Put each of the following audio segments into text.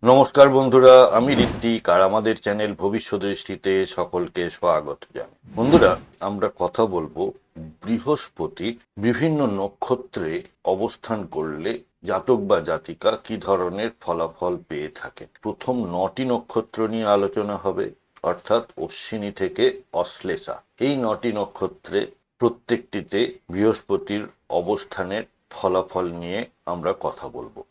নমস্কার বন্ধুরা, আমি ঋত্বিক আর আমাদের চ্যানেল ভবিষ্যৎ দৃষ্টিতে সকলকে স্বাগত জানাই। বন্ধুরা, আমরা কথা বলবো বৃহস্পতি বিভিন্ন নক্ষত্রে অবস্থান করলে জাতক বা জাতিকা কি ধরনের ফলাফল পেয়ে থাকে। প্রথম 9টি নক্ষত্র নিয়ে আলোচনা হবে, অর্থাৎ অশ্বিনী থেকে অশ্লেষা। এই 9টি নক্ষত্রে প্রত্যেকটিতে বৃহস্পতির অবস্থানের ফলাফল নিয়ে আমরা কথা বলবো।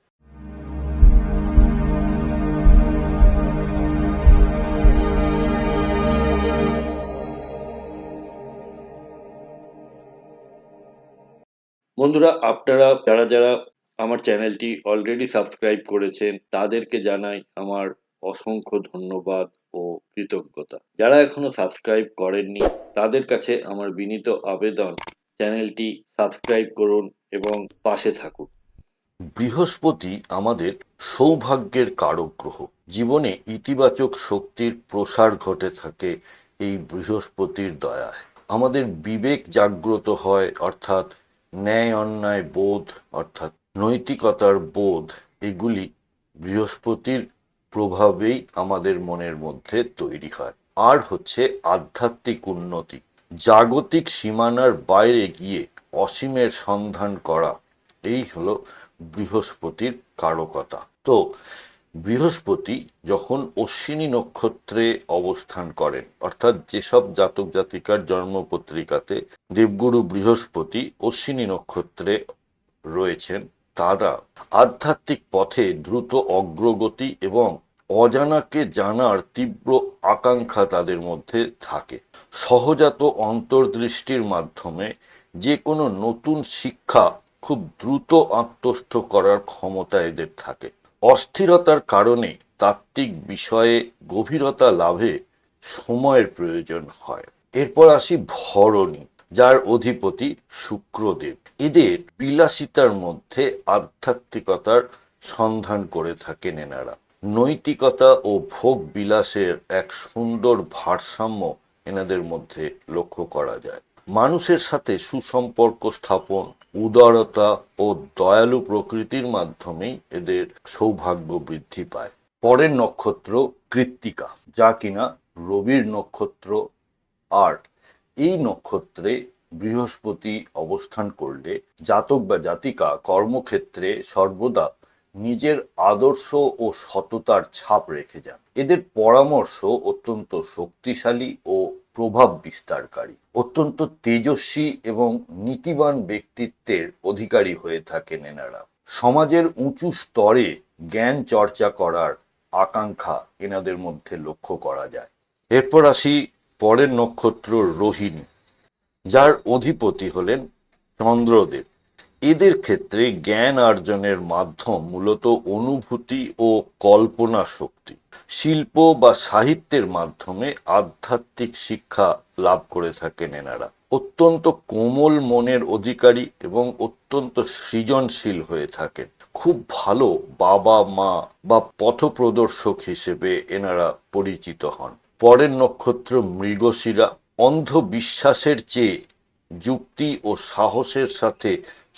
বন্ধুরা, আপনারা যারা যারা আমার চ্যানেলটি অলরেডি সাবস্ক্রাইব করেছেন তাদেরকে জানাই আমার অসংখ্য ধন্যবাদ ও কৃতজ্ঞতা। যারা এখনো সাবস্ক্রাইব করেননি তাদের কাছে আমার বিনীত আবেদন, চ্যানেলটি সাবস্ক্রাইব করুন এবং পাশে থাকুন। বৃহস্পতি আমাদের সৌভাগ্যের কারক গ্রহ। জীবনে ইতিবাচক শক্তির প্রসার ঘটে থাকে এই বৃহস্পতির দয়ায়। আমাদের বিবেক জাগ্রত হয়, অর্থাৎ ন্যায় অন্যায় বোধ, অর্থাৎ নৈতিকতার বোধ, এগুলি বৃহস্পতির প্রভাবেই আমাদের মনের মধ্যে তৈরি হয়। আর হচ্ছে আধ্যাত্মিক উন্নতি, জাগতিক সীমানার বাইরে গিয়ে অসীমের সন্ধান করা, এই হলো বৃহস্পতির কারকতা। তো বৃহস্পতি যখন অশ্বিনী নক্ষত্রে অবস্থান করেন, অর্থাৎ যেসব জাতক জাতিকার জন্মপত্রিকাতে দেবগুরু বৃহস্পতি অশ্বিনী নক্ষত্রে রয়েছেন, তারা আধ্যাত্মিক পথে দ্রুত অগ্রগতি এবং অজানাকে জানার তীব্র আকাঙ্ক্ষা তাদের মধ্যে থাকে। সহজাত অন্তর্দৃষ্টির মাধ্যমে যে কোনো নতুন শিক্ষা খুব দ্রুত আত্মস্থ করার ক্ষমতা এদের থাকে। অস্থিরতার কারণে তাত্ত্বিক বিষয়ে গভীরতা লাভে সময়ের প্রয়োজন হয়। এরপর আসি ভরণী, যার অধিপতি শুক্রদেব। এদের বিলাসিতার মধ্যে আধ্যাত্মিকতার সন্ধান করে থাকেন এনারা। নৈতিকতা ও ভোগ বিলাসের এক সুন্দর ভারসাম্য এনাদের মধ্যে লক্ষ্য করা যায়। মানুষের সাথে সুসম্পর্ক স্থাপন, উদারতা ও দয়ালু প্রকৃতির মাধ্যমেই এদের সৌভাগ্য বৃদ্ধি পায়। পরের নক্ষত্র কৃত্তিকা, যা কিনা রবির নক্ষত্র। আর এই নক্ষত্রে বৃহস্পতি অবস্থান করলে জাতক বা জাতিকা কর্মক্ষেত্রে সর্বদা নিজের আদর্শ ও সততার ছাপ রেখে যান। এদের পরামর্শ অত্যন্ত শক্তিশালী ও প্রভাব বিস্তারকারী। অত্যন্ত তেজস্বী এবং নীতিবান ব্যক্তিত্বের অধিকারী হয়ে থাকেন এনারা। সমাজের উঁচু স্তরে জ্ঞান চর্চা করার আকাঙ্ক্ষা এনাদের মধ্যে লক্ষ্য করা যায়। এরপর আসি পরের নক্ষত্র রোহিণী, যার অধিপতি হলেন চন্দ্রদেব। এদের ক্ষেত্রে জ্ঞান অর্জনের মাধ্যম মূলত অনুভূতি ও কল্পনা শক্তি। শিল্প বা সাহিত্যের মাধ্যমে আধ্যাত্মিক শিক্ষা লাভ করে থাকেন এনারা। অত্যন্ত কোমল মনের অধিকারী এবং অত্যন্ত সৃজনশীল হয়ে থাকেন। খুব ভালো বাবা মা বা পথপ্রদর্শক হিসেবে এনারা পরিচিত হন। পরের নক্ষত্র মৃগশিরা, অন্ধবিশ্বাসের চেয়ে যুক্তি ও সাহসের সাথে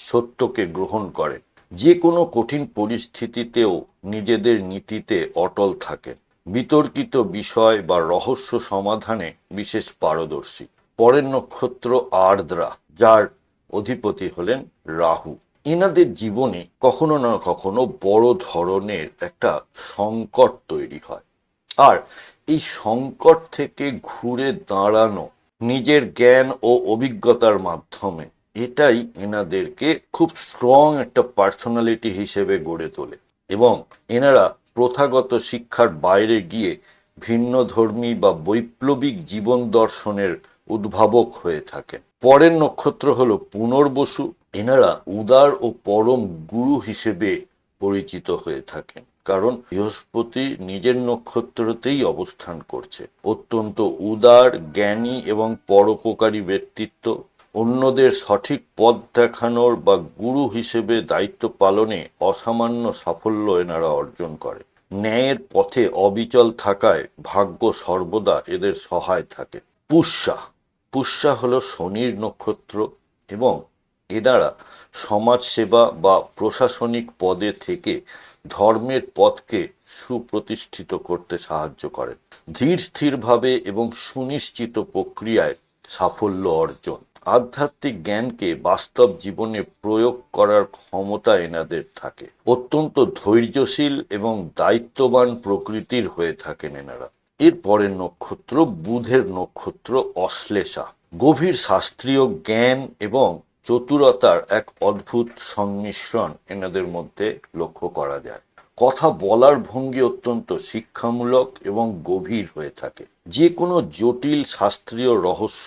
সত্যকে গ্রহণ করেন। যে কোনো কঠিন পরিস্থিতিতেও নিজেদের নীতিতে অটল থাকেন। বিতর্কিত বিষয় বা রহস্য সমাধানে বিশেষ পারদর্শী। পরের নক্ষত্র আর্দ্রা, যার অধিপতি হলেন রাহু। এনাদের জীবনে কখনো না কখনো বড় ধরনের একটা সংকট তৈরি হয়, আর এই সংকট থেকে ঘুরে দাঁড়ানো নিজের জ্ঞান ও অভিজ্ঞতার মাধ্যমে, এটাই এনাদেরকে খুব স্ট্রং একটা পার্সোনালিটি হিসেবে গড়ে তোলে। এবং এনারা প্রথাগত শিক্ষার বাইরে গিয়ে ভিন্নধর্মী বা বৈপ্লবিক জীবন দর্শনের উদ্ভাবক হয়ে থাকেন। পরের নক্ষত্র হলো পুনর্বসু। এনারা উদার ও পরম গুরু হিসেবে পরিচিত হয়ে থাকেন, কারণ বৃহস্পতি নিজের নক্ষত্রতেই অবস্থান করছে। অত্যন্ত উদার, জ্ঞানী এবং পরোপকারী ব্যক্তিত্ব। অন্যদের সঠিক পথ দেখানোর বা গুরু হিসেবে দায়িত্ব পালনে অসামান্য সাফল্য এনারা অর্জন করে। ন্যায়ের পথে অবিচল থাকায় ভাগ্য সর্বদা এদের সহায় থাকে। পুষ্যা, পুষ্যা হলো শনির নক্ষত্র এবং এনারা সমাজসেবা বা প্রশাসনিক পদে থেকে ধর্মের পথকে সুপ্রতিষ্ঠিত করতে সাহায্য করেন। ধীর স্থিরভাবে এবং সুনিশ্চিত প্রক্রিয়ায় সাফল্য অর্জন, আধ্যাত্মিক জ্ঞানকে বাস্তব জীবনে প্রয়োগ করার ক্ষমতা এনাদের থাকে। অত্যন্ত ধৈর্যশীল এবং দায়িত্ববান প্রকৃতির হয়ে থাকেন এনারা। এর পরের নক্ষত্র বুধের নক্ষত্র অশ্লেষা। গভীর শাস্ত্রীয় জ্ঞান এবং চতুরতার এক অদ্ভুত সংমিশ্রণ এনাদের মধ্যে লক্ষ্য করা যায়। কথা বলার ভঙ্গি অত্যন্ত শিক্ষামূলক এবং গভীর হয়ে থাকে। যে কোনো জটিল শাস্ত্রীয় রহস্য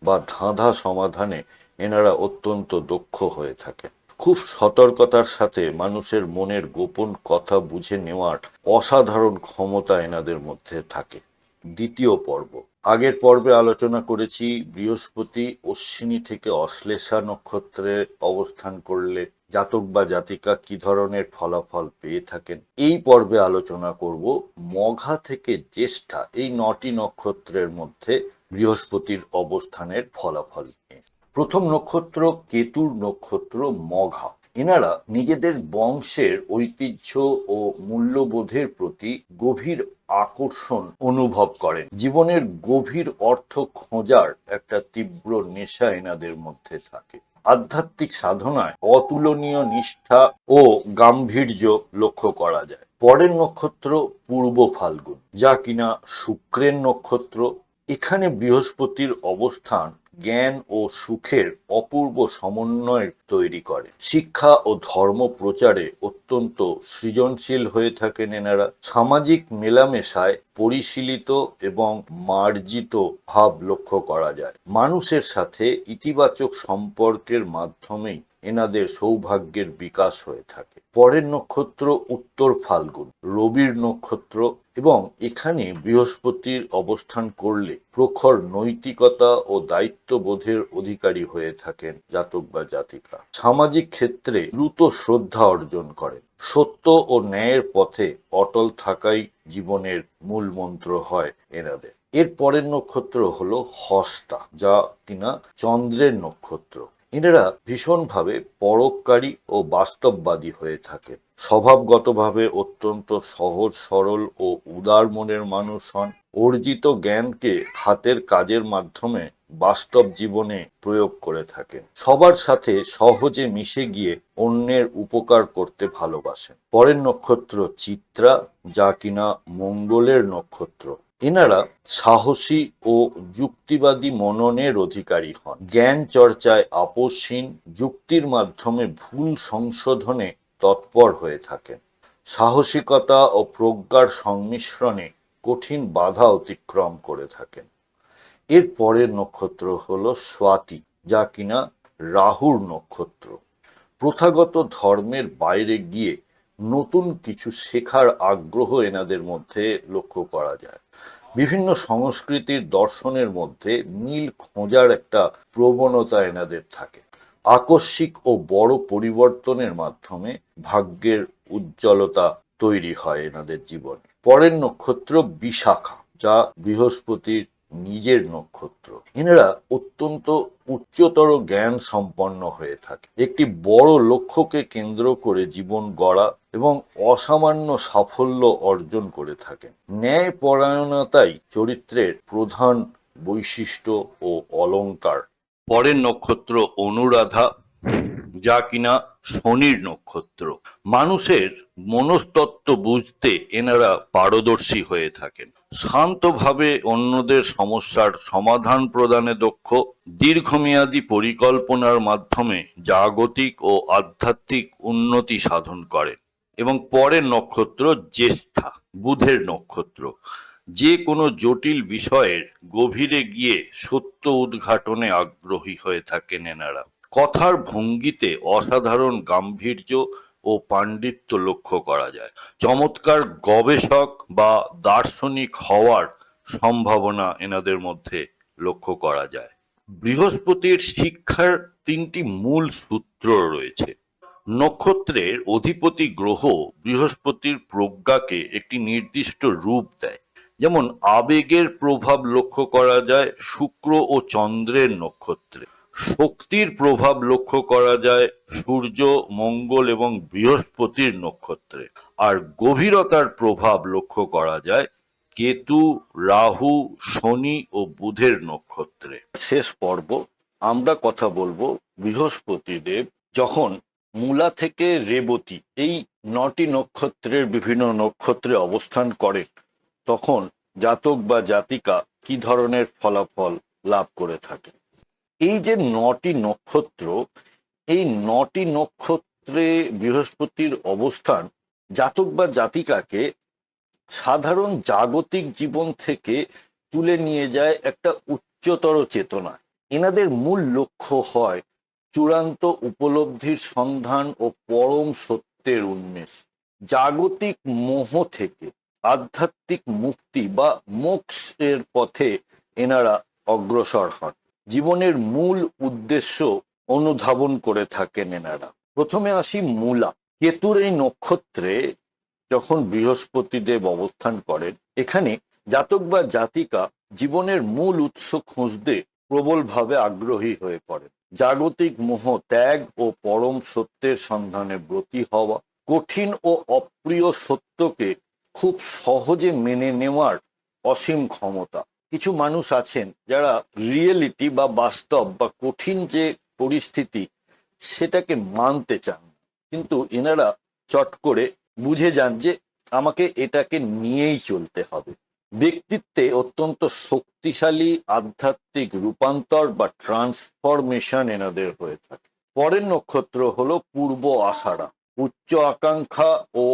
বা ধাঁধা সমাধানে এনারা অত্যন্ত দক্ষ হয়ে থাকে। খুব সতর্কতার সাথে মানুষের মনের গোপন কথা বুঝে নেওয়ার অসাধারণ ক্ষমতা এনাদের মধ্যে থাকে। দ্বিতীয় পর্ব। আগের পর্বে আলোচনা করেছি বৃহস্পতি অশ্বিনী থেকে অশ্লেষা নক্ষত্রে অবস্থান করলে জাতক বা জাতিকা কি ধরনের ফলাফল পেয়ে থাকেন। এই পর্বে আলোচনা করব মঘা থেকে জ্যেষ্ঠা এই 9টি নক্ষত্রের মধ্যে বৃহস্পতির অবস্থানের ফলাফল নিয়ে। প্রথম নক্ষত্র কেতুর নক্ষত্র মঘা। এনারা নিজেদের বংশের ঐতিহ্য ও মূল্যবোধের প্রতি গভীর আকর্ষণ অনুভব করেন। জীবনের গভীর অর্থ খোঁজার একটা তীব্র নেশা এনাদের মধ্যে থাকে। আধ্যাত্মিক সাধনায় অতুলনীয় নিষ্ঠা ও গাম্ভীর্য লক্ষ্য করা যায়। পরের নক্ষত্র পূর্ব ফাল্গুন, যা কিনা শুক্রের নক্ষত্র। এখানে বৃহস্পতির অবস্থান জ্ঞান ও সুখের অপূর্ব সমন্বয় তৈরি করে। শিক্ষা ও ধর্ম প্রচারে অত্যন্ত সৃজনশীল হয়ে থাকেন এনারা। সামাজিক মেলামেশায় পরিশীলিত এবং মার্জিত ভাব লক্ষ্য করা যায়। মানুষের সাথে ইতিবাচক সম্পর্কের মাধ্যমেই এনাদের সৌভাগ্যের বিকাশ হয়ে থাকে। পরের নক্ষত্র উত্তর ফাল্গুন, রবির নক্ষত্র, এবং এখানে বৃহস্পতির অবস্থান করলে প্রখর নৈতিকতা ও দায়িত্ববোধের অধিকারী হয়ে থাকেন জাতক বা জাতিকা। সামাজিক ক্ষেত্রে দ্রুত শ্রদ্ধা অর্জন করেন। সত্য ও ন্যায়ের পথে অটল থাকাই জীবনের মূল মন্ত্র হয় এনাদের। এর পরের নক্ষত্র হলো হস্তা, যা কিনা চন্দ্রের নক্ষত্র। এনারা ভীষণভাবে পরোপকারী ও বাস্তববাদী হয়ে থাকে। স্বভাবগতভাবে অত্যন্ত সহজ সরল ও উদার মনের মানুষ হন। অর্জিত জ্ঞানকে হাতের কাজের মাধ্যমে বাস্তব জীবনে প্রয়োগ করে থাকেন। সবার সাথে সহজে মিশে গিয়ে অন্যের উপকার করতে ভালোবাসেন। পরের নক্ষত্র চিত্রা, যা কিনা মঙ্গলের নক্ষত্র। এনারা সাহসী ও যুক্তিবাদী মননের অধিকারী হন। জ্ঞান চর্চায় আপোষহীন, যুক্তির মাধ্যমে ভুল সংশোধনে তৎপর হয়ে থাকেন। সাহসিকতা ও প্রজ্ঞার সংমিশ্রণে কঠিন বাধা অতিক্রম করে থাকেন। এর পরের নক্ষত্র হলো স্বাতী, যা কিনা রাহুর নক্ষত্র। প্রথাগত ধর্মের বাইরে গিয়ে নতুন কিছু শেখার আগ্রহ এনাদের মধ্যে লক্ষ্য করা যায়। বিভিন্ন সংস্কৃতির দর্শনের মধ্যে মিল খোঁজার একটা প্রবণতা এনাদের থাকে। আকস্মিক ও বড় পরিবর্তনের মাধ্যমে ভাগ্যের উজ্জ্বলতা তৈরি হয় এনাদের জীবনে। পরের নক্ষত্র বিশাখা, যা বৃহস্পতির নিজের নক্ষত্র। এনারা অত্যন্ত উচ্চতর জ্ঞান সম্পন্ন হয়ে থাকে। একটি বড় লক্ষ্যকে কেন্দ্র করে জীবন গড়া এবং অসামান্য সাফল্য অর্জন করে থাকেন। ন্যায় পরায়ণতাই চরিত্রের প্রধান বৈশিষ্ট্য ও অলংকার। পরের নক্ষত্র অনুরাধা, যা কিনা শনির নক্ষত্র। মানুষের মনস্তত্ত্ব বুঝতে এনারা পারদর্শী হয়ে থাকেন। শান্তভাবে অন্যদের সমস্যার সমাধান প্রদানে দক্ষ। দীর্ঘমেয়াদী পরিকল্পনার মাধ্যমে জাগতিক ও আধ্যাত্মিক উন্নতি সাধন করেন। এবং পরের নক্ষত্র জ্যেষ্ঠা, বুধের নক্ষত্র। যে কোনো জটিল বিষয়ের গভীরে গিয়ে সত্য উদ্ঘাটনে আগ্রহী হয়ে থাকেন এনারা। কথার ভঙ্গিতে অসাধারণ গাম্ভীর্য ও পাণ্ডিত্য লক্ষ্য করা যায়। চমৎকার গবেষক বা দার্শনিক হওয়ার সম্ভাবনা এনাদের মধ্যে লক্ষ্য করা যায়। বৃহস্পতির শিক্ষার 3টি মূল সূত্র রয়েছে। নক্ষত্রের অধিপতি গ্রহ বৃহস্পতির প্রজ্ঞাকে একটি নির্দিষ্ট রূপ দেয়। যেমন আবেগের প্রভাব লক্ষ্য করা যায় শুক্র ও চন্দ্রের নক্ষত্রে। শক্তির প্রভাব লক্ষ্য করা যায় সূর্য, মঙ্গল এবং বৃহস্পতির নক্ষত্রে। আর গভীরতার প্রভাব লক্ষ্য করা যায় কেতু, রাহু, শনি ও বুধের নক্ষত্রে। শেষ পর্ব আমরা কথা বলবো বৃহস্পতি দেব যখন মূলা থেকে রেবতী এই ৯টি নক্ষত্রের বিভিন্ন নক্ষত্রে অবস্থান করেন তখন জাতক বা জাতিকা কি ধরনের ফলাফল লাভ করে থাকে। এই যে ৯টি নক্ষত্র, এই ৯টি নক্ষত্রে বৃহস্পতির অবস্থান জাতক বা জাতিকাকে সাধারণ জাগতিক জীবন থেকে তুলে নিয়ে যায় একটা উচ্চতর চেতনা। এনাদের মূল লক্ষ্য হয় চূড়ান্ত উপলব্ধির সন্ধান ও পরম সত্যের উন্মেষ। জাগতিক মোহ থেকে আধ্যাত্মিক মুক্তি বা মোক্ষের পথে এনারা অগ্রসর হন। জীবনের মূল উদ্দেশ্য অনুধাবন করে থাকেন এনারা। প্রথমে আসি মূলা। কেতুর এই নক্ষত্রে যখন বৃহস্পতি দেব অবস্থান করেন, এখানে জাতক বা জাতিকা জীবনের মূল উৎস খুঁজতে প্রবলভাবে আগ্রহী হয়ে পড়েন। জাগতিক মোহ ত্যাগ ও পরম সত্যের সন্ধানে ব্রতী হওয়া, কঠিন ও অপ্রিয় সত্যকে খুব সহজে মেনে নেওয়ার অসীম ক্ষমতা। কিছু মানুষ আছেন যারা রিয়েলিটি বা বাস্তব বা কঠিন যে পরিস্থিতি সেটাকে মানতে চান, কিন্তু এনারা চট করে বুঝে যান যে আমাকে এটাকে নিয়েই চলতে হবে। ব্যক্তিত্বে অত্যন্ত শক্তিশালী আধ্যাত্মিক রূপান্তর বা ট্রান্সফরমেশন এনাদের হয়ে থাকে। পরের নক্ষত্র হলো পূর্ব আষাঢ়া। উচ্চ আকাঙ্ক্ষা ও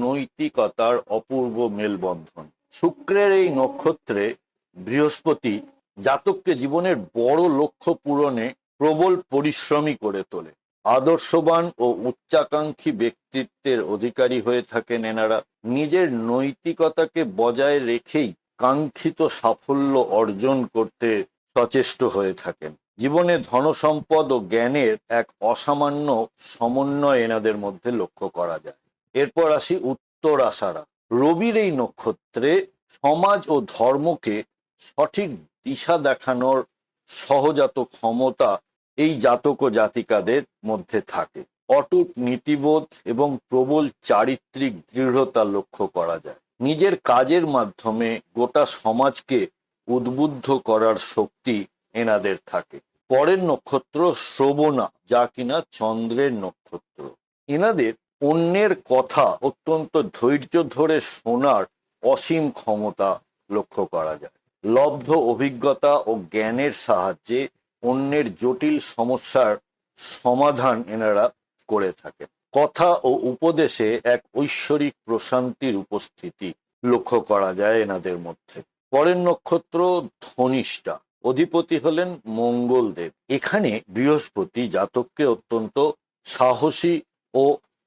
নৈতিকতার অপূর্ব মেলবন্ধন। শুক্রের এই নক্ষত্রে বৃহস্পতি জাতককে জীবনের বড় লক্ষ্য পূরণে প্রবল পরিশ্রমী করে তোলে। আদর্শবান ও উচ্চাকাঙ্ক্ষী ব্যক্তিত্বের অধিকারী হয়ে থাকেন এনারা। নিজের নৈতিকতাকে বজায় রেখেই কাঙ্ক্ষিত সাফল্য অর্জন করতে সচেষ্ট হয়ে থাকেন। জীবনে ধনসম্পদ ও জ্ঞানের এক অসামান্য সমন্বয় এনাদের মধ্যে লক্ষ্য করা যায়। এরপর আসি উত্তর আষাঢ়া। রবির এই নক্ষত্রে সমাজ ও ধর্মকে সঠিক দিশা দেখানোর সহজাত ক্ষমতা এই জাতক ও জাতিকাদের মধ্যে থাকে। অটুট নীতিবোধ এবং প্রবল চারিত্রিক দৃঢ়তা লক্ষ্য করা যায়। নিজের কাজের মাধ্যমে গোটা সমাজকে উদ্বুদ্ধ করার শক্তি এনাদের থাকে। পরের নক্ষত্র শ্রবণা, যা কিনা চন্দ্রের নক্ষত্র। এনাদের অন্যের কথা অত্যন্ত ধৈর্য ধরে শোনার অসীম ক্ষমতা লক্ষ্য করা যায়। লব্ধ অভিজ্ঞতা ও জ্ঞানের সাহায্যে অন্যের জটিল সমস্যার সমাধান এনারা করে থাকেন। কথা ও উপদেশে এক ঐশ্বরিক প্রশান্তির উপস্থিতি লক্ষ্য করা যায় এনাদের মধ্যে। পরের নক্ষত্র ধনিষ্ঠা। অধিপতি হলেন মঙ্গলদেব। এখানে বৃহস্পতি জাতককে অত্যন্ত সাহসী ও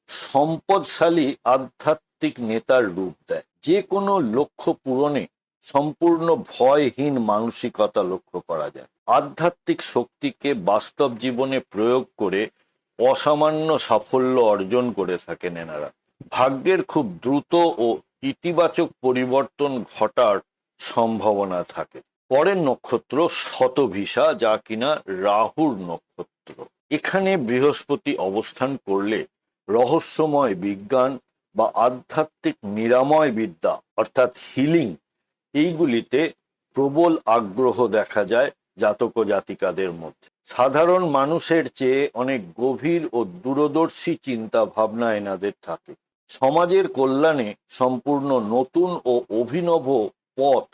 সম্পদশালী আধ্যাত্মিক নেতার রূপ দেয়। যে কোনো লক্ষ্য পূরণে সম্পূর্ণ ভয়হীন মানসিকতা লক্ষ্য করা যায়। আধ্যাত্মিক শক্তিকে বাস্তব জীবনে প্রয়োগ করে অসামান্য সাফল্য অর্জন করে থাকেন এনারা। ভাগ্যের খুব দ্রুত ও ইতিবাচক পরিবর্তন ঘটার সম্ভাবনা থাকে। পরের নক্ষত্র শতভিসা, যা কিনা রাহুর নক্ষত্র। এখানে বৃহস্পতি অবস্থান করলে রহস্যময় বিজ্ঞান বা আধ্যাত্মিক নিরাময় বিদ্যা অর্থাৎ হিলিং এইগুলিতে প্রবল আগ্রহ দেখা যায় জাতক ও জাতিকাদের মধ্যে। সাধারণ মানুষের চেয়ে অনেক গভীর ও দূরদর্শী চিন্তা ভাবনা এনাদের থাকে। সমাজের কল্যাণে সম্পূর্ণ নতুন ও অভিনব পথ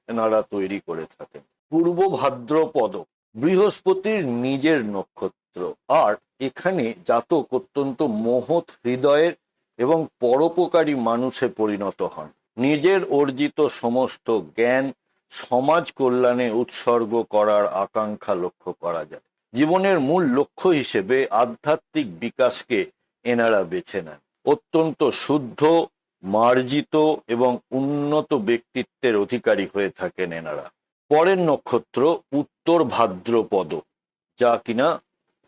এনারা তৈরি করে থাকেন। পূর্ব ভাদ্রপদ বৃহস্পতির নিজের নক্ষত্র, আর এখানে জাতক অত্যন্ত মহৎ হৃদয়ের এবং পরোপকারী মানুষে পরিণত হন। নিজের অর্জিত সমস্ত জ্ঞান সমাজ কল্যাণে উৎসর্গ করার আকাঙ্ক্ষা লক্ষ্য করা যায়। জীবনের মূল লক্ষ্য হিসেবে আধ্যাত্মিক বিকাশকে এনারা বেছে নেন। অত্যন্ত শুদ্ধ, মার্জিত এবং উন্নত ব্যক্তিত্বের অধিকারী হয়ে থাকেন এনারা। পরের নক্ষত্র উত্তর ভাদ্রপদ, যা কিনা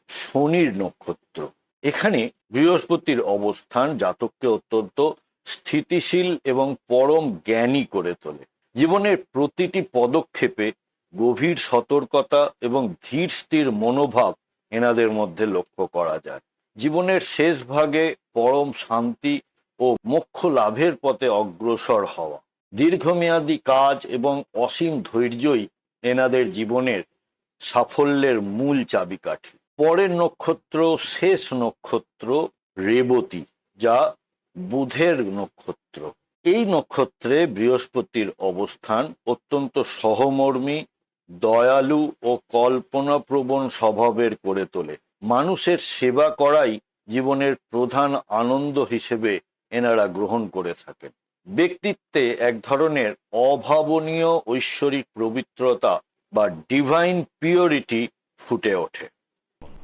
শনির নক্ষত্র। এখানে বৃহস্পতির অবস্থান জাতককে অত্যন্ত স্থিতিশীল এবং পরম জ্ঞানী করে তোলে। জীবনের প্রতিটি পদক্ষেপে গভীর সতর্কতা এবং ধীর স্থির মনোভাব এনাদের মধ্যে লক্ষ্য করা যায়। জীবনের শেষ ভাগে পরম শান্তি ও ও মোক্ষ লাভের পথে অগ্রসর হওয়া। দীর্ঘমেয়াদী কাজ এবং অসীম ধৈর্যই এনাদের জীবনের সাফল্যের মূল চাবিকাঠি। পরের নক্ষত্র শেষ নক্ষত্র রেবতী, যা বুধের নক্ষত্র। এই নক্ষত্রে বৃহস্পতির অবস্থান অত্যন্ত সহমর্মী, দয়ালু ও কল্পনাপ্রবণ স্বভাবের করে তোলে। মানুষের সেবা করাই জীবনের প্রধান আনন্দ হিসেবে এনারা গ্রহণ করে থাকেন। ব্যক্তিত্বে এক ধরনের অভাবনীয় ঐশ্বরিক পবিত্রতা বা ডিভাইন পিওরিটি ফুটে ওঠে।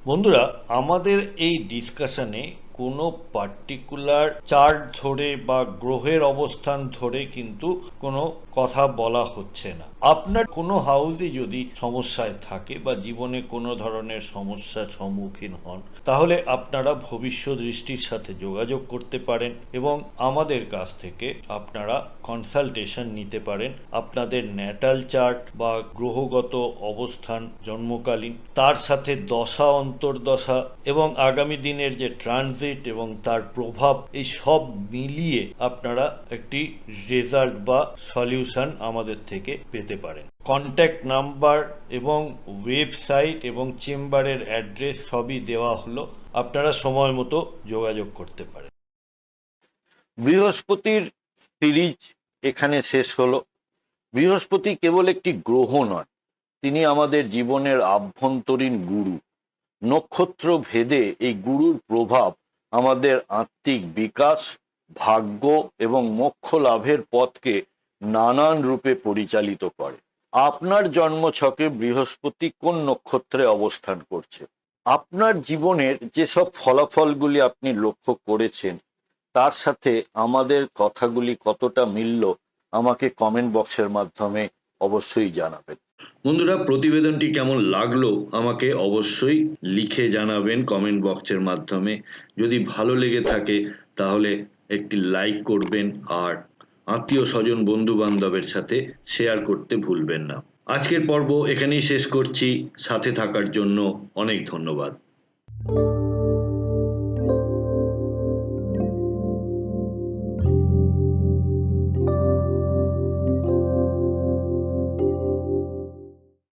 বন্ধুরা, আমাদের এই ডিসকাশনে কোনো পার্টিকুলার চার্ট ধরে বা গ্রহের অবস্থান ধরে কিন্তু কোনো কথা বলা হচ্ছে না। আপনার কোনো হাউসে যদি সমস্যায় থাকে বা জীবনে কোনো ধরনের সমস্যার সম্মুখীন হন, তাহলে আপনারা ভবিষ্যৎ দৃষ্টির সাথে যোগাযোগ করতে পারেন এবং আমাদের কাছ থেকে আপনারা কনসালটেশন নিতে পারেন। আপনাদের ন্যাটাল চার্ট বা গ্রহগত অবস্থান জন্মকালীন, তার সাথে দশা অন্তর্দশা এবং আগামী দিনের যে ট্রানজিট এবং তার প্রভাব, এই সব মিলিয়ে আপনারা একটি রেজাল্ট বা সলিউশন আমাদের থেকে পেতে পারেন। কন্ট্যাক্ট নাম্বার এবং ওয়েবসাইট এবং চেম্বারের অ্যাড্রেস সবই দেওয়া হলো, আপনারা সময় মতো যোগাযোগ করতে পারেন। বৃহস্পতির সিরিজ এখানে শেষ হলো। বৃহস্পতি কেবল একটি গ্রহ নয়, তিনি আমাদের জীবনের আভ্যন্তরীণ গুরু। নক্ষত্র ভেদে এই গুরুর প্রভাব আমাদের আত্মিক বিকাশ, ভাগ্য এবং মোক্ষ লাভের পথকে নানান রূপে পরিচালিত করে। আপনার জন্মছকে বৃহস্পতি কোন নক্ষত্রে অবস্থান করছে, আপনার জীবনের যেসব ফলাফলগুলি আপনি লক্ষ্য করেছেন, তার সাথে আমাদের কথাগুলি কতটা মিলল, আমাকে কমেন্ট বক্সের মাধ্যমে অবশ্যই জানাবেন। বন্ধুরা, প্রতিবেদনটি কেমন লাগলো আমাকে অবশ্যই লিখে জানাবেন কমেন্ট বক্সের মাধ্যমে। যদি ভালো লেগে থাকে তাহলে একটি লাইক করবেন আর আত্মীয় স্বজন বন্ধু বান্ধবের সাথে শেয়ার করতে ভুলবেন না। আজকের পর্ব এখানেই শেষ করছি। সাথে থাকার জন্য অনেক ধন্যবাদ।